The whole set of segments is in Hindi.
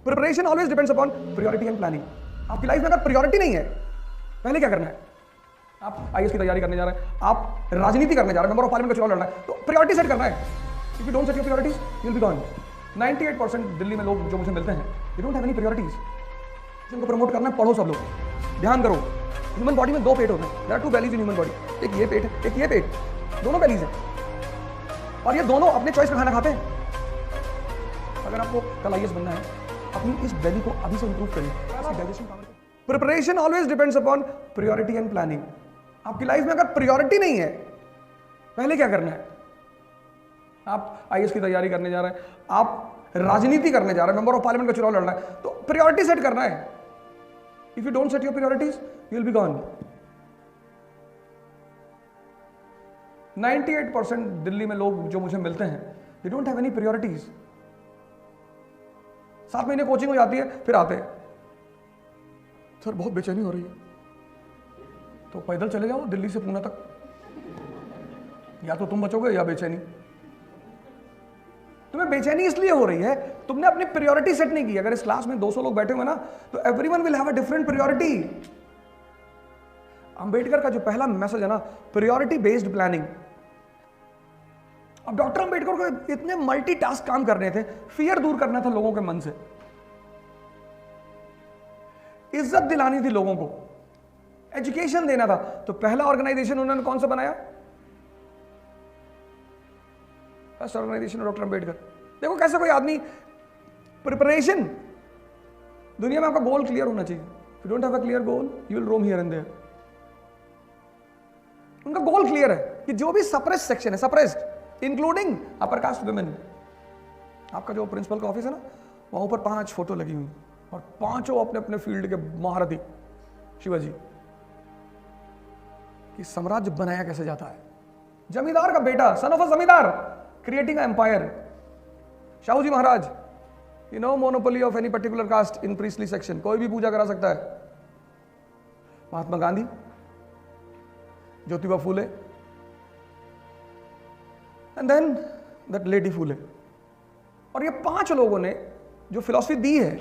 Preparation always depends upon priority and planning. आपकी लाइफ में अगर प्रायोरिटी नहीं है, पहले क्या करना है? आप आईएएस की तैयारी करने जा रहे हैं, आप राजनीति करने जा रहे हैं, मेंबर ऑफ पार्लियामेंट का चुनाव लड़ना है, तो प्रायोरिटी सेट करना है। If you don't set your priorities you will be gone. 98% Delhi में लोग जो मुझे मिलते हैं, they don't have any priorities. जिनको प्रमोट करना है, पढ़ो सब लोग, ध्यान करो। ह्यूमन बॉडी में 2 पेट होते हैं, there are 2 bellies in human body. एक ये पेट है, एक ये पेट, दोनों बेलीज हैं, और ये दोनों अपने चॉइस का खाना खाते हैं। अगर आपको कल आईएएस बनना है, अपनी इस बेली को अभी से इंप्रूव करिए, digestion power. Preparation always depends upon priority and planning. आपकी लाइफ में अगर प्रायोरिटी नहीं है, पहले क्या करना है? आप आईएएस की तैयारी करने जा रहे हैं, आप राजनीति करने जा रहे हैं, मेंबर ऑफ पार्लियामेंट का चुनाव लड़ना है, तो प्रायोरिटी सेट करना है। If you don't set your priorities you will be gone. 98% Delhi में लोग जो मुझे मिलते हैं, they don't have any priorities. 7 महीने कोचिंग हो जाती है, फिर आते हैं, सर बहुत बेचैनी हो रही है, तो पैदल चले जाओ दिल्ली से पुणे तक, या तो तुम बचोगे या बेचैनी। तुम्हें बेचैनी इसलिए हो रही है, तुमने अपनी प्रायोरिटी सेट नहीं की। अगर इस क्लास में 200 लोग बैठे हुए ना, तो everyone will have a different priority. Ambedkar का जो पहला मैसेज है ना, प्रायोरिटी बेस्ड प्लानिंग। अब डॉक्टर अंबेडकर को इतने मल्टीटास्क काम करने थे, फियर दूर करना था लोगों के मन से, इज्जत दिलानी थी लोगों को, एजुकेशन देना था। तो पहला ऑर्गेनाइजेशन उन्होंने कौन सा बनाया? First organisation doctor Ambedkar. देखो कैसे कोई आदमी, प्रिपरेशन, दुनिया में आपका गोल क्लियर होना चाहिए। If you don't have a clear goal you will roam here and there. उनका गोल क्लियर है कि जो भी सप्रेस्ड सेक्शन है, suppressed including upper caste women, आपका जो प्रिंसिपल का ऑफिस है ना, वहां ऊपर 5 फोटो लगी हुई, और 5 अपने अपने फील्ड के महारथी। शिवाजी कि साम्राज्य बनाया कैसे जाता है, जमींदार का बेटा, सन of a zamindar, creating empire. Shahu ji Maharaj, you know monopoly of any particular caste in priestly section, कोई भी पूजा करा सकता है। Mahatma Gandhi, Jyotiba Phule, and then that lady Phule. और ये 5 लोगों ने जो फिलॉसफी दी है,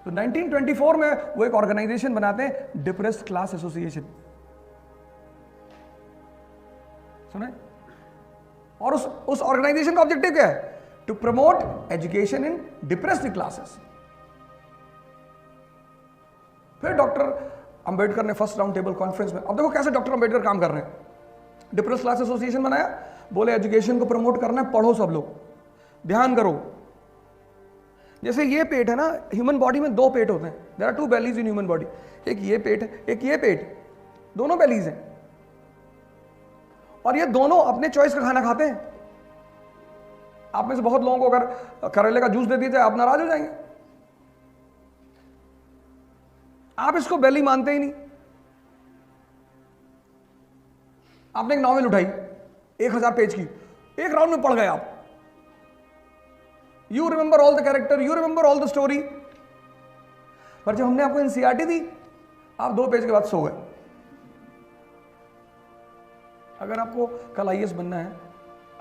तो 1924 में वो एक ऑर्गेनाइजेशन बनाते हैं, डिप्रेस्ड क्लास एसोसिएशन, सुने? और उस ऑर्गेनाइजेशन का ऑब्जेक्टिव क्या है? To promote education in depressed classes. फिर डॉक्टर अंबेडकर ने फर्स्ट राउंड टेबल कॉन्फ्रेंस में, अब देखो कैसे डॉक्टर अंबेडकर काम कर रहे हैं, डिप्रेस्ड क्लास एसोसिएशन बनाया, बोले एजुकेशन को प्रमोट करना है, पढ़ो सब लोग, ध्यान करो। जैसे ये पेट है ना, ह्यूमन बॉडी में 2 पेट होते हैं, there are 2 bellies in human body. एक ये पेट है, एक ये पेट, दोनों बेलीज हैं, और ये दोनों अपने चॉइस का खाना खाते हैं। आप में से बहुत लोगों को अगर करेले का जूस दे दिया जाए, आप नाराज हो जाएंगे। आप इसको बेली मानते ही नहीं। आपने एक नॉवेल उठाई 1000 पेज की, एक राउंड में पढ़ गए आप, you remember all the character, you remember all the story, पर जब हमने आपको एनसीईआरटी दी, आप 2 पेज के बाद सो गए। अगर आपको कल आईएएस बनना है,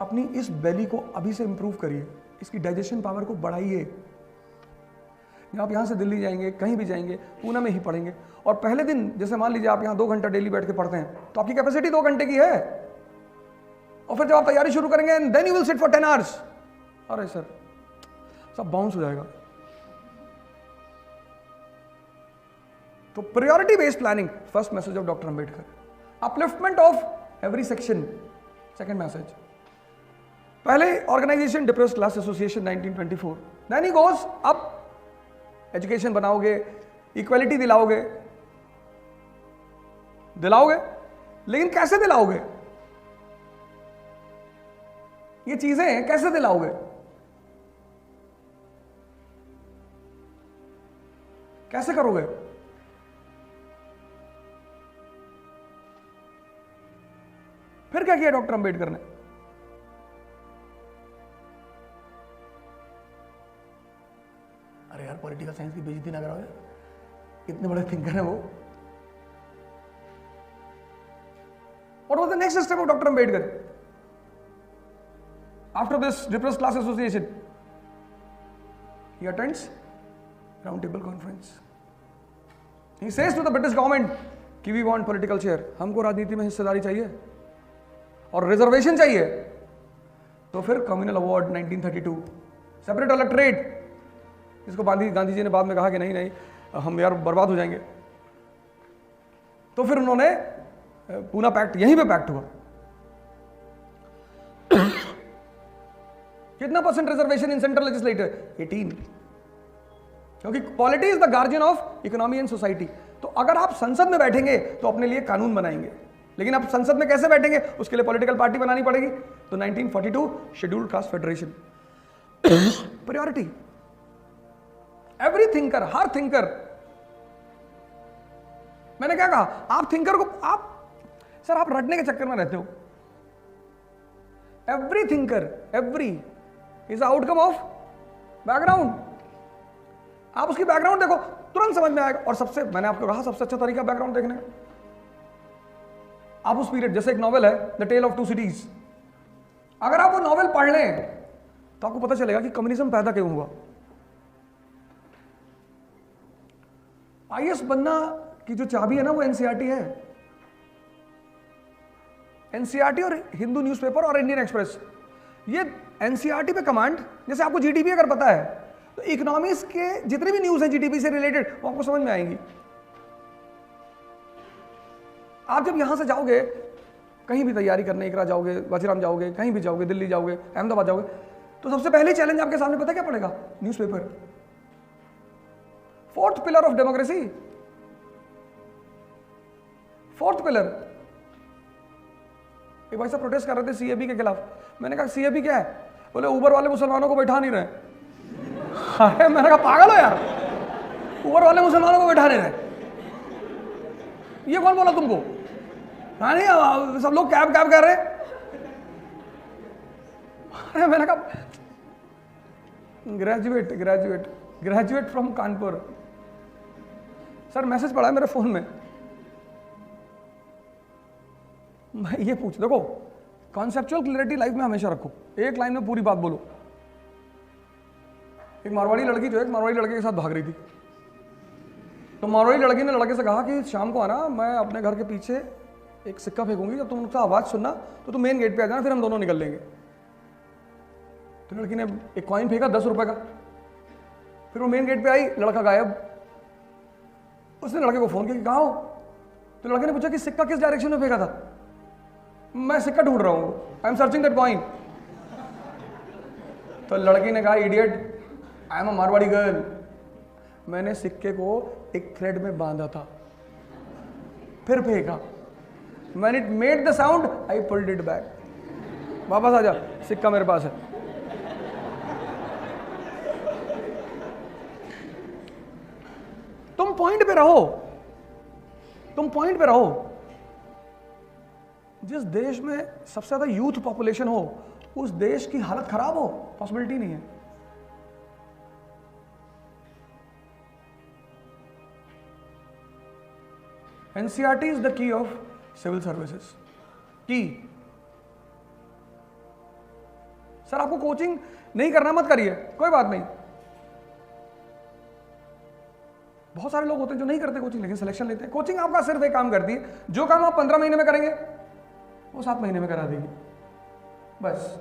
अपनी इस बेली को अभी से इंप्रूव करिए, इसकी डाइजेशन पावर को बढ़ाइए। आप यहां से दिल्ली जाएंगे, कहीं भी जाएंगे, पुणे में ही पढ़ेंगे, और पहले दिन जैसे मान लीजिए आप यहां 2 घंटा डेली बैठ के पढ़ते हैं, तो आपकी कैपेसिटी 2 घंटे की है, और फिर जब आप तैयारी शुरू करेंगे, then you will sit for 10 hours, अरे सर सब बाउंस हो जाएगा। तो priority based planning, first message of doctor Ambedkar. Upliftment of every section, second message. पहले organisation depressed class association 1924, then he goes up, education बनाओगे, इक्वालिटी दिलाओगे, लेकिन कैसे दिलाओगे? ये चीजें कैसे दिलाओगे? कैसे करोगे? फिर क्या किया डॉक्टर अंबेडकर ने? अरे यार, पॉलिटिकल साइंस की बेइज्जती ना कराओ, इतने बड़े थिंकर हैं वो। What was the next step of Dr. Ambedkar? After this depressed class association, he attends round table conference. He says to the British government कि we want political chair, हमको राजनीति में हिस्सेदारी चाहिए और रिजर्वेशन चाहिए. तो फिर कम्युनल अवार्ड 1932, सेपरेट इलेक्टोरेट, जिसको गांधी जी ने बाद में कहा कि नहीं हम यार बर्बाद हो जाएंगे. तो फिर उन्होंने पूना पैक्ट, यहीं पे पैक्ट हुआ. कितना percent reservation in central legislator? 18. क्योंकि polity is the guardian of economy and society. तो अगर आप संसद में बैठेंगे तो अपने लिए कानून बनाएंगे, लेकिन आप संसद में कैसे बैठेंगे? उसके लिए पॉलिटिकल पार्टी बनानी पड़ेगी. तो 1942 scheduled caste federation. Priority. Every thinker, हर थिंकर, मैंने क्या कहा, आप थिंकर को आप रटने के चक्कर में रहते हो. Every thinker, every is outcome of background. आप उसकी बैकग्राउंड देखो, तुरंत समझ में आएगा. और मैंने आपको कहा सबसे अच्छा तरीका बैकग्राउंड देखने का, आप उस पीरियड, जैसे एक नॉवेल है the tale of two cities, अगर आप वो नॉवेल पढ़ लें तो आपको पता चलेगा कि कम्युनिज्म पैदा क्यों हुआ. आईएएस बनना की जो चाबी है ना, वो एनसीईआरटी है. एनसीईआरटी और हिंदू न्यूज़पेपर और इंडियन एक्सप्रेस, ये एनसीईआरटी पे कमांड. जैसे आपको जीडीपी अगर पता है तो इकोनॉमिक्स के जितने भी न्यूज़ हैं जीडीपी से रिलेटेड, वो आपको समझ में आएंगी. आप जब यहां से जाओगे कहीं भी तैयारी करने, एकरा जाओगे, वजीराम जाओगे, कहीं भी जाओगे, दिल्ली जाओगे, अहमदाबाद जाओगे, तो सबसे पहले चैलेंज आपके सामने पता क्या पड़ेगा? Newspaper. Fourth pillar of democracy, fourth pillar. एक भाई साहब प्रोटेस्ट कर रहे थे सीएबी के खिलाफ. मैंने कहा सीएबी क्या है? बोले ऊबर वाले मुसलमानों को बैठा नहीं रहे. अरे मैंने कहा पागल हो यार, ऊबर वाले मुसलमानों को बैठा नहीं रहे, ये कौन बोला तुमको? नहीं सब लोग कैब कैब कर रहे. अरे मैंने कहा graduate from Kanpur. Sir message पड़ा है मेरे फोन में. मैं ये पूछ, देखो कॉन्सेप्चुअल क्लैरिटी लाइफ में हमेशा रखो, एक लाइन में पूरी बात बोलो. एक मारवाड़ी लड़की जो है एक मारवाड़ी लड़के के साथ भाग रही थी, तो मारवाड़ी लड़की ने लड़के से कहा कि शाम को आना, मैं अपने घर के पीछे एक सिक्का फेंकूंगी, जब तुम उसका आवाज सुनना तो तुम मेन गेट पे आ जाना, फिर हम दोनों निकल लेंगे. तो लड़की ने एक कॉइन फेंका 10 रुपए का, फिर वो मेन गेट पे आई, लड़का गायब. उसने लड़के को फोन किया कि कहाँ हो? तो लड़के ने पूछा कि सिक्का किस डायरेक्शन में फेंका था? मैं सिक्का ढूंढ रहा हूं, I am searching that coin. तो लड़की ने कहा idiot, I am a Marwari girl, मैंने सिक्के को एक थ्रेड में बांधा था, फिर फेंका, when it made the sound I pulled it back. वापस आ जा, सिक्का मेरे पास है. तुम पॉइंट पे रहो, तुम पॉइंट पे रहो. जिस देश में सबसे ज्यादा यूथ पॉपुलेशन हो उस देश की हालत खराब हो, पॉसिबिलिटी नहीं है. NCERT is the key of civil services. की. सर आपको कोचिंग नहीं करना मत करिए, कोई बात नहीं. बहुत सारे लोग होते हैं जो नहीं करते कोचिंग, लेकिन सिलेक्शन लेते हैं. कोचिंग आपका सिर्फ एक काम करती है, जो काम आप 15 महीने में करेंगे वो 7 महीने में करा देगी. बस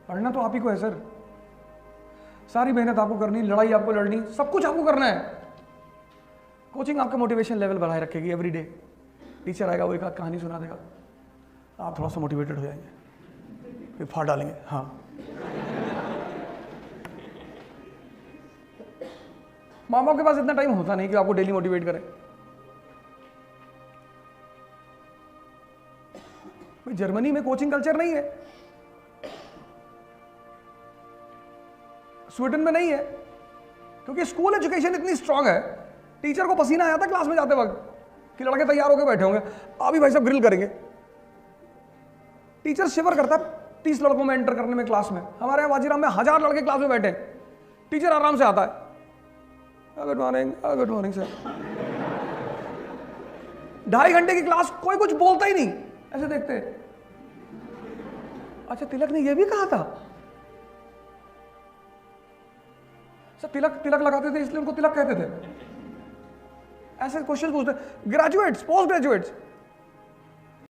पढ़ना तो आप ही को है सर, सारी मेहनत आपको करनी, लड़ाई आपको लड़नी, सब कुछ आपको करना है. कोचिंग आपका मोटिवेशन लेवल बढ़ाए रखेगी. एवरी डे टीचर आएगा, वो एक आध कहानी सुना देगा, आप थोड़ा सा मोटिवेटेड हो जाएंगे, फिर फाड़ डालेंगे. हाँ, माँ बाप के पास इतना टाइम होता नहीं कि आपको डेली मोटिवेट करें. जर्मनी में कोचिंग कल्चर नहीं है, स्वीडन में नहीं है, क्योंकि स्कूल एजुकेशन इतनी स्ट्रांग है. टीचर को पसीना आया था क्लास में जाते वक्त कि लड़के तैयार होकर बैठे होंगे, अभी भाई साहब ग्रिल करेंगे. टीचर शिवर करता 30 लड़कों में एंटर करने में क्लास में. हमारे यहाँ वाजीराम में 1000 लड़के क्लास में बैठे, टीचर आराम से आता है, good morning, good morning sir. 2.5 घंटे की क्लास, कोई कुछ बोलता ही नहीं, ऐसे देखते. अच्छा तिलक ने यह भी कहा था. सर तिलक तिलक लगाते थे इसलिए उनको तिलक कहते थे। ऐसे क्वेश्चन पूछते, ग्रेजुएट्स पोस्ट ग्रेजुएट्स